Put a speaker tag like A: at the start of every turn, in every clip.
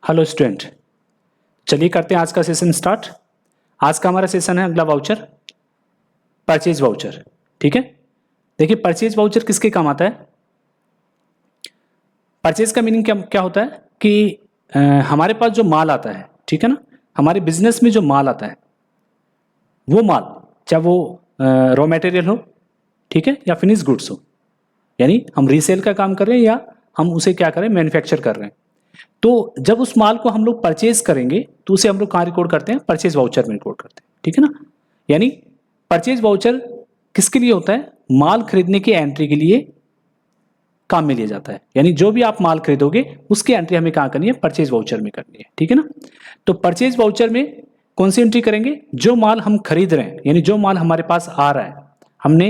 A: Hello student, चलिए करते हैं आज का सेशन स्टार्ट। आज का हमारा सेशन है अगला वाउचर, परचेज वाउचर। ठीक है, देखिए परचेज वाउचर किसके काम आता है। परचेज का मीनिंग क्या क्या होता है कि हमारे पास जो माल आता है, ठीक है ना, हमारे बिजनेस में जो माल आता है वो माल, चाहे वो रॉ मटेरियल हो, ठीक है, या फिनिश गुड्स हो, यानी हम रीसेल का काम कर रहे हैं या हम उसे क्या करें, मैन्युफैक्चर कर रहे हैं। तो जब उस माल को हम लोग परचेज करेंगे तो उसे हम लोग कहाँ रिकॉर्ड करते हैं, परचेज वाउचर में रिकॉर्ड करते हैं। ठीक है ना, यानी परचेज वाउचर किसके लिए होता है, माल खरीदने की एंट्री के लिए काम में लिया जाता है। यानी जो भी आप माल खरीदोगे उसकी एंट्री हमें कहाँ करनी है, परचेज वाउचर में करनी है। ठीक है ना, तो परचेज वाउचर में कौन सी एंट्री करेंगे, जो माल हम खरीद रहे हैं, यानी जो माल हमारे पास आ रहा है। हमने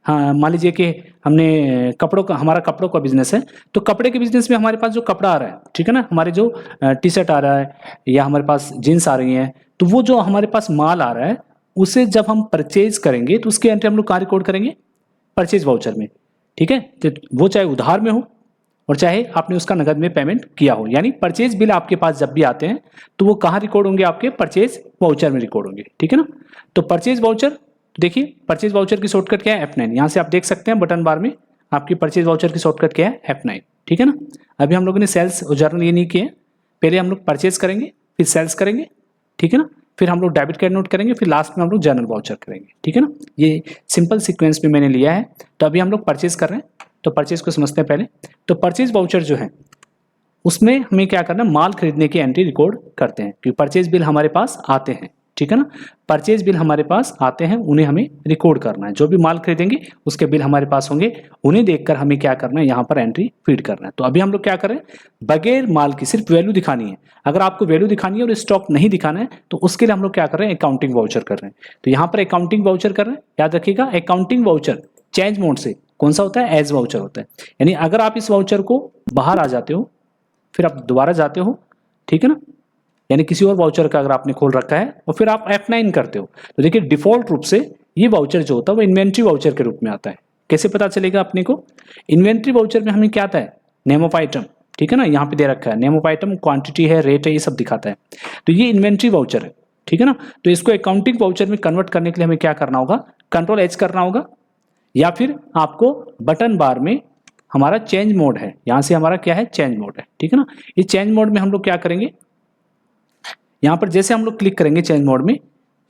A: मान लीजिए कि हमने कपड़ों का, हमारा कपड़ों का बिजनेस है, तो कपड़े के बिजनेस में हमारे पास जो कपड़ा आ रहा है, ठीक है ना, हमारे जो टी शर्ट आ रहा है या हमारे पास जीन्स आ रही है, तो वो जो हमारे पास माल आ रहा है उसे जब हम परचेज करेंगे तो उसकी एंट्री हम लोग कहाँ रिकॉर्ड करेंगे, परचेज वाउचर में। ठीक है, तो वो चाहे उधार में हो और चाहे आपने उसका नगद में पेमेंट किया हो, यानी परचेज बिल आपके पास जब भी आते हैं तो वो कहाँ रिकॉर्ड होंगे, आपके परचेज वाउचर में रिकॉर्ड होंगे। ठीक है ना, तो परचेज वाउचर, देखिए परचेज वाउचर की शॉर्टकट क्या है, F9। यहाँ से आप देख सकते हैं बटन बार में आपकी परचेज वाउचर की शॉर्टकट क्या है, F9। ठीक है ना, अभी हम लोगों ने सेल्स और जर्नल ये नहीं किए, पहले हम लोग परचेज करेंगे, फिर सेल्स करेंगे, ठीक है ना, फिर हम लोग डेबिट कार्ड नोट करेंगे, फिर लास्ट में हम लोग जर्नल वाउचर करेंगे। ठीक है ना, ये सिंपल सीक्वेंस में मैंने लिया है। तो अभी हम लोग परचेज कर रहे हैं, तो परचेज को समझते हैं पहले। तो परचेज वाउचर जो है उसमें हमें क्या करना है, माल खरीदने की एंट्री रिकॉर्ड करते हैं, क्योंकि परचेज बिल हमारे पास आते हैं। ठीक है ना, परचेज बिल हमारे पास आते हैं, उन्हें हमें रिकॉर्ड करना है। जो भी माल खरीदेंगे उसके बिल हमारे पास होंगे, उन्हें देखकर हमें क्या करना है, यहाँ पर एंट्री फीड करना है। तो अभी हम लोग क्या करें, बगैर माल की सिर्फ वैल्यू दिखानी है। अगर आपको वैल्यू दिखानी है और स्टॉक नहीं दिखाना है तो उसके लिए हम लोग क्या कर रहे हैं, अकाउंटिंग वाउचर कर रहे हैं। तो यहाँ पर अकाउंटिंग वाउचर कर रहे हैं, याद रखिएगा अकाउंटिंग वाउचर चेंज मोड से कौन सा होता है, एज वाउचर होता है। यानी अगर आप इस वाउचर को बाहर आ जाते हो फिर आप दोबारा जाते हो, ठीक है ना, यानी किसी और वाउचर का अगर आपने खोल रखा है और फिर आप F9 करते हो, तो देखिए डिफॉल्ट रूप से ये वाउचर जो होता है वो इन्वेंट्री वाउचर के रूप में आता है। कैसे पता चलेगा अपने को, इन्वेंट्री वाउचर में हमें क्या आता है, नेम ऑफ आइटम। ठीक है ना, यहाँ पे दे रखा है नेम ऑफ आइटम, क्वांटिटी है, रेट है, ये सब दिखाता है। तो ये इन्वेंट्री वाउचर है। ठीक है ना, तो इसको अकाउंटिंग वाउचर में कन्वर्ट करने के लिए हमें क्या करना होगा, Ctrl+H करना होगा, या फिर आपको बटन बार में हमारा चेंज मोड है, यहां से हमारा क्या है, चेंज मोड है। ठीक है ना, इस चेंज मोड में हम लोग क्या करेंगे, यहां पर जैसे हम लोग क्लिक करेंगे चेंज मोड में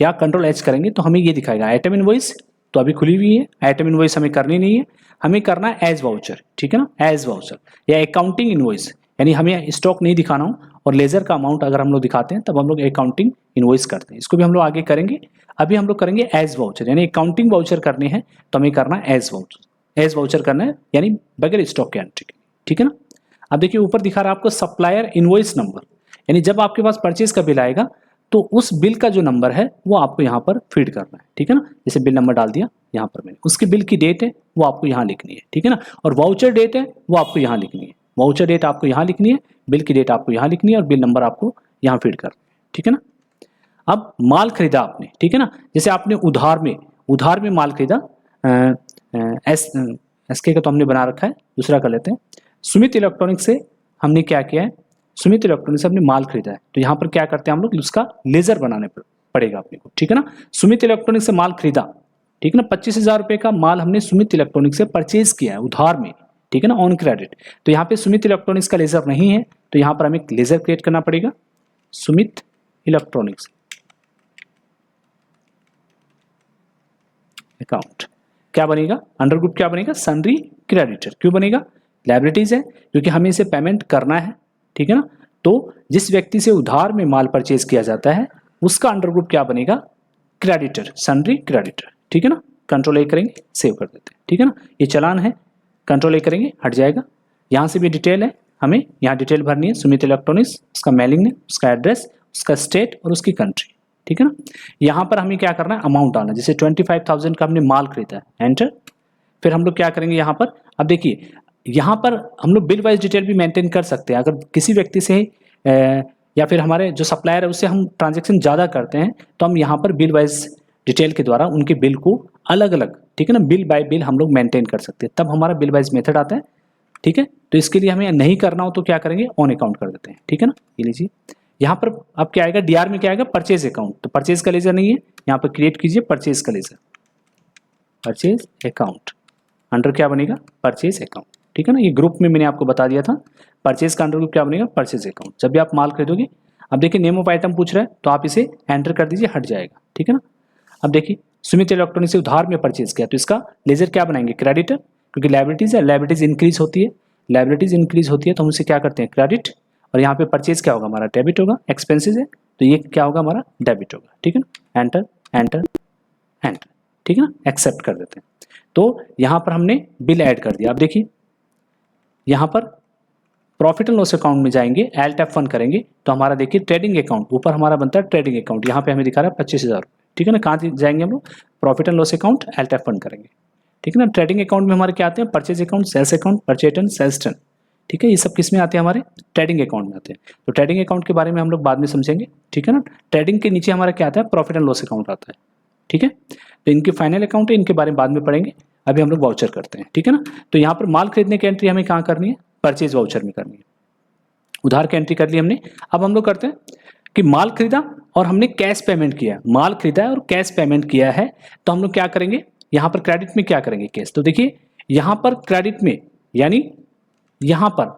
A: या Ctrl+H करेंगे तो हमें ये दिखाएगा आइटम इनवॉइस, तो अभी खुली हुई है आइटम इनवॉइस, हमें करनी नहीं है, हमें करना है एज वाउचर। ठीक है ना, एज वाउचर या अकाउंटिंग इनवॉइस, यानी हमें स्टॉक नहीं दिखाना हो और लेजर का अमाउंट अगर हम लोग दिखाते हैं तब हम लोग अकाउंटिंग इनवॉइस करते हैं। इसको भी हम लोग आगे करेंगे, अभी हम लोग करेंगे एज वाउचर, यानी अकाउंटिंग वाउचर करने हैं तो हमें करना है एज वाउचर। एज वाउचर करना है यानी बगैर स्टॉक के एंट्री के। ठीक है ना, अब देखिए ऊपर दिखा रहा है आपको सप्लायर इनवॉइस नंबर, यानी जब आपके पास परचेज का बिल आएगा तो उस बिल का जो नंबर है वो आपको यहाँ पर फीड करना है। ठीक है ना, जैसे बिल नंबर डाल दिया यहाँ पर मैंने, उसकी बिल की डेट है वो आपको यहाँ लिखनी है। ठीक है ना, और वाउचर डेट है वो आपको यहाँ लिखनी है, वाउचर डेट आपको यहाँ लिखनी है, बिल की डेट आपको यहाँ लिखनी है और बिल नंबर आपको यहाँ फीड करना है। ठीक है ना, अब माल खरीदा आपने, ठीक है ना, जैसे आपने उधार में माल खरीदा, एसके का तो हमने बना रखा है, दूसरा कर लेते हैं। सुमित इलेक्ट्रॉनिक्स से हमने क्या किया है, सुमित इलेक्ट्रॉनिक्स से हमने माल खरीदा है, तो यहाँ पर क्या करते हैं हम लोग, उसका लेजर बनाने पड़ेगा अपने को। ठीक है ना, सुमित इलेक्ट्रॉनिक्स से माल खरीदा, ठीक है ना, 25,000 रुपये का माल हमने सुमित इलेक्ट्रॉनिक्स से परचेज किया है उधार में। ठीक है ना, ऑन क्रेडिट। तो यहाँ पे सुमित इलेक्ट्रॉनिक्स का लेजर नहीं है तो यहाँ पर हमें लेजर क्रिएट करना पड़ेगा, सुमित इलेक्ट्रॉनिक्स अकाउंट। क्या बनेगा, अंडर ग्रुप क्या बनेगा, सन्ड्री क्रेडिटर। क्यों बनेगा, लायबिलिटीज है क्योंकि हमें इसे पेमेंट करना है। ठीक है ना, तो जिस व्यक्ति से उधार में माल परचेज किया जाता है उसका अंडर ग्रुप क्या बनेगा, क्रेडिटर, सन्ड्री क्रेडिटर। ठीक है ना, Ctrl+A करेंगे, सेव कर देते हैं। ठीक है ना, ये चालान है, Ctrl+A करेंगे, हट जाएगा। यहाँ से भी डिटेल है, हमें यहाँ डिटेल भरनी है, सुमित इलेक्ट्रॉनिक्स, उसका मेलिंग नेम, उसका एड्रेस, उसका स्टेट और उसकी कंट्री। ठीक है ना, यहाँ पर हमें क्या करना है, अमाउंट डालना, जैसे 25,000 का हमने माल खरीदा है, एंटर। फिर हम लोग क्या करेंगे यहाँ पर, अब देखिए यहाँ पर हम लोग बिल वाइज डिटेल भी मेंटेन कर सकते हैं। अगर किसी व्यक्ति से या फिर हमारे जो सप्लायर है उससे हम ट्रांजैक्शन ज़्यादा करते हैं तो हम यहाँ पर बिल वाइज डिटेल के द्वारा उनके बिल को अलग अलग, ठीक है ना, बिल बाय बिल हम लोग मेंटेन कर सकते हैं। तब हमारा बिल वाइज मेथड आता है, ठीक है। तो इसके लिए हमें नहीं करना हो तो क्या करेंगे, ऑन अकाउंट कर देते हैं, ठीक है ना। ये लीजिए यहाँ पर अब क्या आएगा, डीआर में क्या आएगा, परचेज अकाउंट। तो परचेज का लेजर नहीं है, यहाँ पर क्रिएट कीजिए परचेज का लेजर, परचेज अकाउंट अंडर क्या बनेगा, परचेज अकाउंट, ठीक है ना। ये ग्रुप में मैंने आपको बता दिया था, परचेज का अंडर ग्रुप क्या बनेगा, परचेज अकाउंट। जब भी आप माल खरीदोगे, अब देखिए नेम ऑफ आइटम पूछ रहा है तो आप इसे एंटर कर दीजिए, हट जाएगा, ठीक है ना। अब देखिए सुमित इलेक्ट्रॉनिक से उधार में परचेज किया तो इसका लेजर क्या बनाएंगे, क्रेडिटर, क्योंकि लायबिलिटीज है, लायबिलिटीज इंक्रीज होती है, लायबिलिटीज इंक्रीज होती है तो हम उसे क्या करते हैं, क्रेडिट। और यहाँ पे परचेज क्या होगा हमारा, डेबिट होगा, एक्सपेंसेस है तो ये क्या होगा हमारा, डेबिट होगा, ठीक है ना। एंटर एंटर एंटर, ठीक है ना, एक्सेप्ट कर देते हैं। तो यहाँ पर हमने बिल ऐड कर दिया। अब देखिए यहाँ पर प्रॉफिट एंड लॉस अकाउंट में जाएंगे, एल टैप 1 करेंगे तो हमारा देखिए ट्रेडिंग अकाउंट, ऊपर हमारा बनता है ट्रेडिंग अकाउंट, यहाँ पे हमें दिखा रहा है 25,000, ठीक है ना। कहाँ जाएंगे हम लोग, profit and loss account, L tap 1 करेंगे, ठीक है ना। ट्रेडिंग अकाउंट में हमारे क्या आते हैं, purchase account, sales account, purchase turn, sales turn, ठीक है। ये सब किस में आते हैं, हमारे ट्रेडिंग अकाउंट में आते हैं। तो ट्रेडिंग अकाउंट के बारे में हम लोग बाद में समझेंगे, ठीक है ना। ट्रेडिंग के नीचे हमारा क्या आता है, प्रॉफिट एंड लॉस अकाउंट आता है, ठीक है। तो इनके फाइनल अकाउंट है, इनके बारे में बाद में पढ़ेंगे, अभी हम लोग वाउचर करते हैं, ठीक है ना। तो यहाँ पर माल खरीदने की एंट्री हमें कहाँ करनी है, परचेज वाउचर में करनी है। उधार की एंट्री कर ली हमने। अब हम लोग करते हैं कि माल खरीदा और हमने कैश पेमेंट किया, माल खरीदा है और कैश पेमेंट किया है तो हम लोग क्या करेंगे, यहाँ पर क्रेडिट में क्या करेंगे, कैश। तो देखिए यहाँ पर क्रेडिट में, यानी यहाँ पर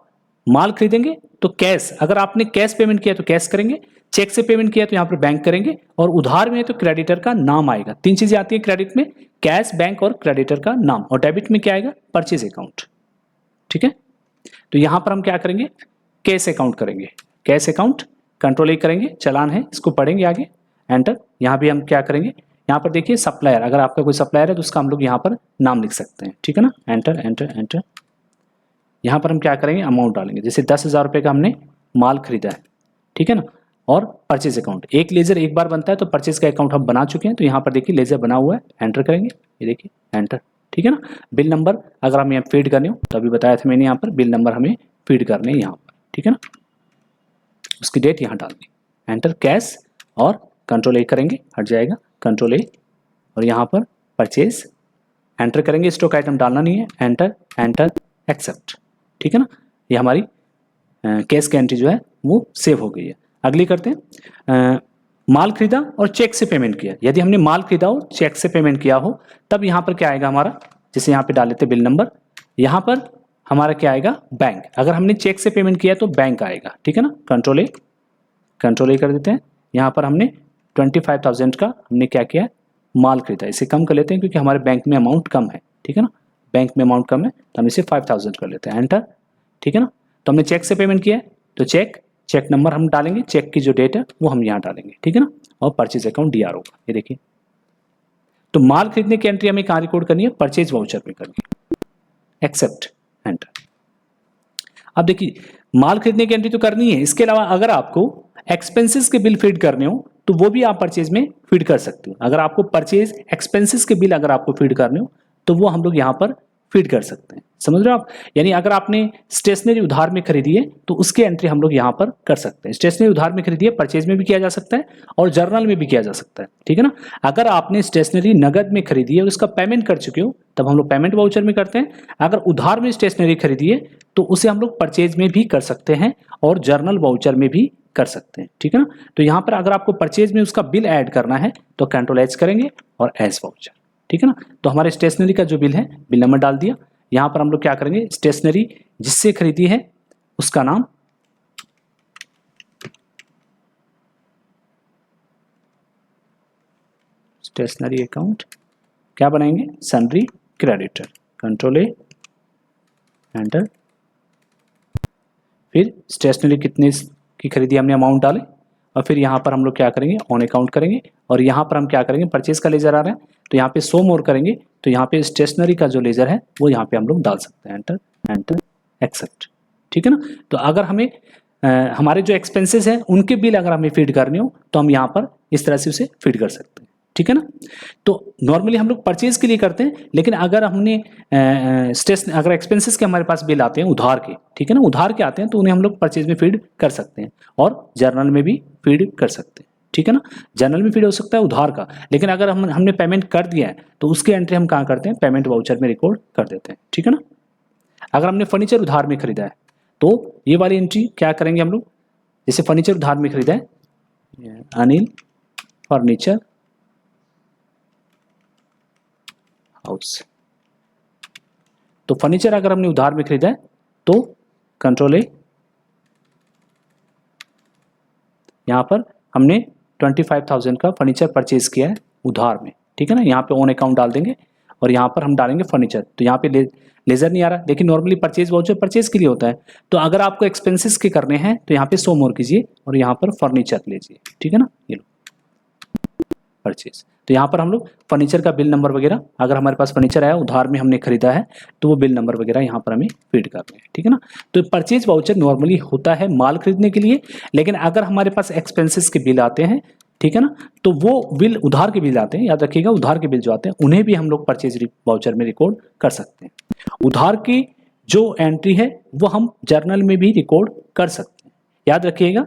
A: माल खरीदेंगे तो कैश, अगर आपने कैश पेमेंट किया तो कैश करेंगे, चेक से पेमेंट किया तो यहाँ पर बैंक करेंगे, और उधार में है तो क्रेडिटर का नाम आएगा। 3 चीजें आती है क्रेडिट में, कैश, बैंक और क्रेडिटर का नाम। और डेबिट में क्या आएगा, परचेज अकाउंट, ठीक है। तो यहाँ पर हम क्या करेंगे, कैश अकाउंट करेंगे, कैश अकाउंट कंट्रोल ए करेंगे, चालान है इसको पढ़ेंगे आगे, एंटर। यहाँ भी हम क्या करेंगे, यहाँ पर देखिए सप्लायर, अगर आपका कोई सप्लायर है तो उसका हम लोग यहाँ पर नाम लिख सकते हैं, ठीक है ना। Enter enter enter. यहाँ पर हम क्या करेंगे, अमाउंट डालेंगे, जैसे 10,000 रुपये का हमने माल खरीदा है, ठीक है ना। और परचेज अकाउंट, एक लेजर एक बार बनता है तो परचेज का अकाउंट हम बना चुके हैं, तो यहाँ पर देखिए लेजर बना हुआ है, एंटर करेंगे, ये देखिए एंटर, ठीक है ना। बिल नंबर अगर हम यहाँ फीड करने हो तो अभी बताया था मैंने, यहाँ पर बिल नंबर हमें फीड करने हैं यहाँ पर, ठीक है ना। उसकी डेट यहाँ डालनी, एंटर। कैश और कंट्रोल ए करेंगे, हट जाएगा, कंट्रोल ए, और यहाँ पर परचेज एंटर करेंगे, स्टॉक आइटम डालना नहीं है, एंटर एंटर एक्सेप्ट, ठीक है ना। ये हमारी कैश की एंट्री जो है वो सेव हो गई है। अगली करते हैं, माल खरीदा और चेक से पेमेंट किया। यदि हमने माल खरीदा हो, चेक से पेमेंट किया हो, तब यहाँ पर क्या आएगा हमारा, जैसे यहाँ पे डाल लेते बिल नंबर, यहाँ पर हमारा क्या आएगा, बैंक। अगर हमने चेक से पेमेंट किया तो बैंक आएगा, ठीक है ना। कंट्रोल ए कर देते हैं। यहाँ पर हमने 25,000 का हमने क्या किया, माल खरीदा, इसे कम कर लेते हैं क्योंकि हमारे बैंक में अमाउंट कम है, ठीक है ना। बैंक में अमाउंट कम है तो हम इसे 5,000 कर लेते हैं, एंटर, ठीक है ना। तो हमने चेक से पेमेंट किया है तो चेक नंबर हम डालेंगे, चेक की जो डेट है वो हम यहाँ डालेंगे, ठीक है ना। और परचेज अकाउंट डीआर होगा, ये देखिए। तो माल खरीदने की एंट्री हमें कहाँ रिकॉर्ड करनी है, परचेज वाउचर में करनी है, एक्सेप्ट, एंटर। अब देखिए माल खरीदने की एंट्री तो करनी है, इसके अलावा अगर आपको एक्सपेंसेस के बिल फीड करने हो तो वो भी आप परचेज में फीड कर सकते हो। अगर आपको परचेज एक्सपेंसेस के बिल अगर आपको फीड करने हो तो वो हम लोग यहाँ पर फीड कर सकते हैं, समझ रहे हो आप। यानी अगर आपने स्टेशनरी उधार में खरीदी है तो उसकी एंट्री हम लोग यहाँ पर कर सकते हैं। स्टेशनरी उधार में खरीदी है, परचेज में भी किया जा सकता है और जर्नल में भी किया जा सकता है, ठीक है ना। अगर आपने स्टेशनरी नगद में खरीदी है और उसका पेमेंट कर चुके हो तब हम लोग पेमेंट वाउचर में करते हैं। अगर उधार में स्टेशनरी खरीदी है तो उसे हम लोग परचेज में भी कर सकते हैं और जर्नल वाउचर में भी कर सकते हैं, ठीक है ना। तो यहाँ पर अगर आपको परचेज में उसका बिल ऐड करना है तो कंट्रोल एच करेंगे और एस वाउचर, ठीक है ना। तो हमारे स्टेशनरी का जो बिल है, बिल नंबर डाल दिया। यहाँ पर हम लोग क्या करेंगे, स्टेशनरी जिससे खरीदी है उसका नाम, स्टेशनरी अकाउंट क्या बनाएंगे, सन्ड्री क्रेडिटर, कंट्रोल ए, एंटर। फिर स्टेशनरी कितने की खरीदी हमने अमाउंट डाले और फिर यहाँ पर हम लोग क्या करेंगे, ऑन अकाउंट करेंगे। और यहाँ पर हम क्या करेंगे, परचेज का लेजर आ रहा है तो यहाँ पे सो मोर करेंगे तो यहाँ पे स्टेशनरी का जो लेजर है वो यहाँ पे हम लोग डाल सकते हैं, एंटर एंटर एक्सेप्ट, ठीक है ना। तो अगर हमें हमारे जो एक्सपेंसेस हैं उनके बिल अगर हमें फीड करने हो तो हम यहाँ पर इस तरह से उसे फीड कर सकते हैं, ठीक है ना। तो नॉर्मली हम लोग परचेज के लिए करते हैं, लेकिन अगर हमने अगर एक्सपेंसेस के हमारे पास बिल आते हैं उधार के, ठीक है ना, उधार के आते हैं तो उन्हें हम लोग परचेज में फीड कर सकते हैं और जर्नल में भी फीड कर सकते हैं, ठीक है ना। जर्नल में फीड हो सकता है उधार का, लेकिन अगर हमने पेमेंट कर दिया है तो उसकी एंट्री हम कहाँ करते हैं, पेमेंट वाउचर में रिकॉर्ड कर देते हैं, ठीक है ना। अगर हमने फर्नीचर उधार में खरीदा है तो ये वाली एंट्री क्या करेंगे हम लोग, जैसे फर्नीचर उधार में खरीदा है, अनिल फर्नीचर हाउस, तो फर्नीचर अगर हमने उधार में खरीदा है तो कंट्रोल ए, यहाँ पर हमने 25,000 का फर्नीचर परचेज किया है उधार में, ठीक है ना। यहाँ पे ऑन अकाउंट डाल देंगे और यहाँ पर हम डालेंगे फर्नीचर, तो यहाँ पे लेजर नहीं आ रहा, लेकिन नॉर्मली परचेज वाउचर परचेज के लिए होता है। तो अगर आपको एक्सपेंसेस के करने हैं तो यहाँ पे शो मोर कीजिए और यहाँ पर फर्नीचर लीजिए, ठीक है ना, ये लो परचेज। तो यहाँ पर हम लोग फर्नीचर का बिल नंबर वगैरह, अगर हमारे पास फर्नीचर आया उधार में हमने खरीदा है तो वो बिल नंबर वगैरह यहाँ पर हमें फीड करना है, ठीक है ना। तो परचेज वाउचर नॉर्मली होता है माल खरीदने के लिए, लेकिन अगर हमारे पास एक्सपेंसेस के बिल आते हैं, ठीक है ना, तो वो बिल उधार के बिल आते हैं, याद रखिएगा उधार के बिल जो आते हैं उन्हें भी हम लोग परचेज वाउचर में रिकॉर्ड कर सकते हैं। उधार की जो एंट्री है वो हम जर्नल में भी रिकॉर्ड कर सकते हैं, याद रखिएगा।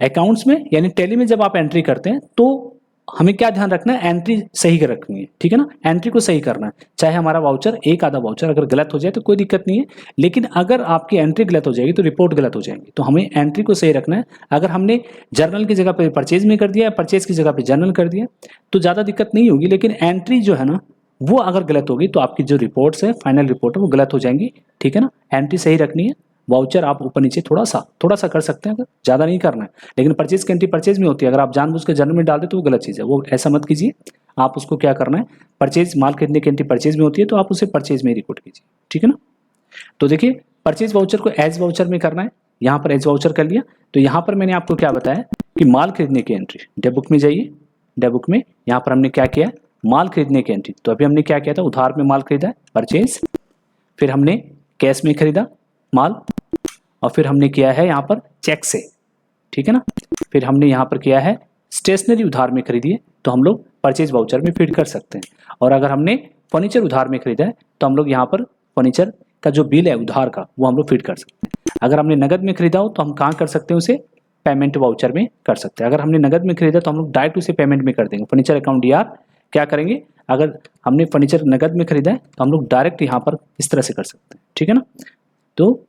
A: अकाउंट्स में यानी टैली में जब आप एंट्री करते हैं तो हमें क्या ध्यान रखना है, एंट्री सही कर रखनी है, ठीक है ना, एंट्री को सही करना है। चाहे हमारा वाउचर एक आधा वाउचर अगर गलत हो जाए तो कोई दिक्कत नहीं है, लेकिन अगर आपकी एंट्री गलत हो जाएगी तो रिपोर्ट गलत हो जाएगी, तो हमें एंट्री को सही रखना है। अगर हमने जर्नल की जगह पे परचेज में कर दिया, परचेज की जगह पे जर्नल कर दिया तो ज़्यादा दिक्कत नहीं होगी, लेकिन एंट्री जो है ना वो अगर गलत होगी तो आपकी जो रिपोर्ट्स है, फाइनल रिपोर्ट है, वो गलत हो जाएंगी, ठीक है ना। एंट्री सही रखनी है, वाउचर आप ऊपर नीचे थोड़ा सा कर सकते हैं, अगर ज़्यादा नहीं करना है। लेकिन परचेज की एंट्री परचेज में होती है, अगर आप जानबूझ के जर्नल में डाल दे तो वो गलत चीज़ है, वो ऐसा मत कीजिए। आप उसको क्या करना है, परचेज माल खरीदने की एंट्री परचेज में होती है तो आप उसे परचेज में रिकॉर्ड कीजिए, ठीक है ना। तो देखिए परचेज वाउचर को एज वाउचर में करना है, यहाँ पर एज वाउचर कर लिया। तो यहाँ पर मैंने आपको क्या बताया कि माल खरीदने की एंट्री, डे बुक में जाइए, डे बुक में यहाँ पर हमने क्या किया, माल खरीदने की एंट्री। तो अभी हमने क्या किया था, उधार में माल खरीदा है परचेज, फिर हमने कैश में खरीदा माल, और फिर हमने किया है यहाँ पर चेक से, ठीक है ना। फिर हमने यहाँ पर किया है स्टेशनरी उधार में खरीदी है तो हम लोग परचेज वाउचर में फीड कर सकते हैं। और अगर हमने फर्नीचर उधार में खरीदा है तो हम लोग यहाँ पर फर्नीचर का जो बिल है उधार का वो हम लोग फीड कर सकते हैं। अगर हमने नगद में खरीदा हो तो हम कहाँ कर सकते हैं, उसे पेमेंट वाउचर में कर सकते हैं। अगर हमने नगद में खरीदा तो हम लोग डायरेक्ट उसे पेमेंट में कर देंगे, फर्नीचर अकाउंट DR क्या करेंगे, अगर हमने फर्नीचर नगद में खरीदा है तो हम लोग डायरेक्ट यहाँ पर इस तरह से कर सकते हैं, ठीक है ना। तो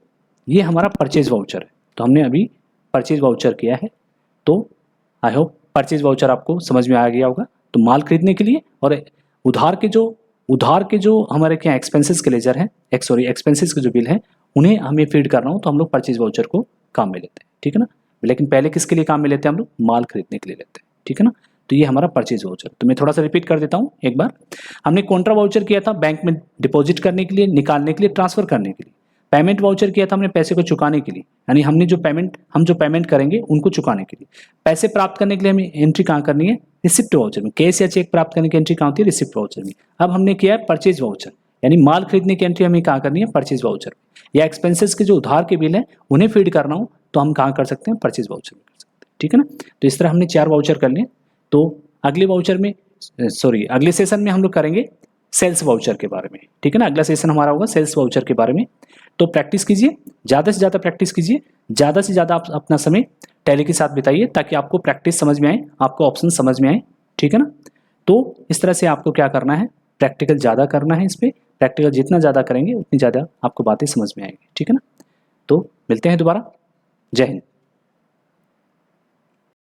A: ये हमारा परचेज वाउचर है, तो हमने अभी परचेज वाउचर किया है। तो आई होप परचेज वाउचर आपको समझ में आ गया होगा। तो माल खरीदने के लिए और उधार के जो हमारे क्या एक्सपेंसेस के लेजर हैं, एक्सपेंसेस के जो बिल हैं उन्हें हमें फीड करना हो तो हम लोग परचेज वाउचर को काम में लेते हैं, ठीक है ना। लेकिन पहले किसके लिए काम में लेते हैं हम लोग, माल खरीदने के लिए लेते हैं, ठीक है ना। तो ये हमारा परचेज वाउचर। तो मैं थोड़ा सा रिपीट कर देता हूँ एक बार। हमने कॉन्ट्रा वाउचर किया था बैंक में डिपॉजिट करने के लिए, निकालने के लिए, ट्रांसफर करने के लिए। पेमेंट वाउचर किया था हमने पैसे को चुकाने के लिए, यानी हम जो पेमेंट करेंगे उनको चुकाने के लिए। पैसे प्राप्त करने के लिए हमें एंट्री कहाँ करनी है, रिसिप्ट वाउचर में। कैश या चेक प्राप्त करने की एंट्री कहाँ होती है, रिसिप्ट वाउचर में। अब हमने किया है परचेज वाउचर, यानी माल खरीदने की एंट्री हमें कहाँ करनी है, परचेज वाउचर में। या एक्सपेंसेस के जो उधार के बिल हैं उन्हें फीड करना हो तो हम कहाँ कर सकते हैं, परचेज वाउचर में कर सकते हैं, ठीक है ना। तो इस तरह हमने 4 वाउचर कर लिए। तो अगले सेशन में हम लोग करेंगे सेल्स वाउचर के बारे में, ठीक है ना। अगला सेशन हमारा होगा सेल्स वाउचर के बारे में। तो प्रैक्टिस कीजिए, ज़्यादा से ज़्यादा प्रैक्टिस कीजिए, ज़्यादा से ज़्यादा आप अपना समय टैली के साथ बिताइए ताकि आपको प्रैक्टिस समझ में आए, आपको ऑप्शन समझ में आए, ठीक है ना। तो इस तरह से आपको क्या करना है, प्रैक्टिकल ज़्यादा करना है। इस पर प्रैक्टिकल जितना ज़्यादा करेंगे उतनी ज़्यादा आपको बातें समझ में आएंगी, ठीक है ना। तो मिलते हैं दोबारा, जय हिंद।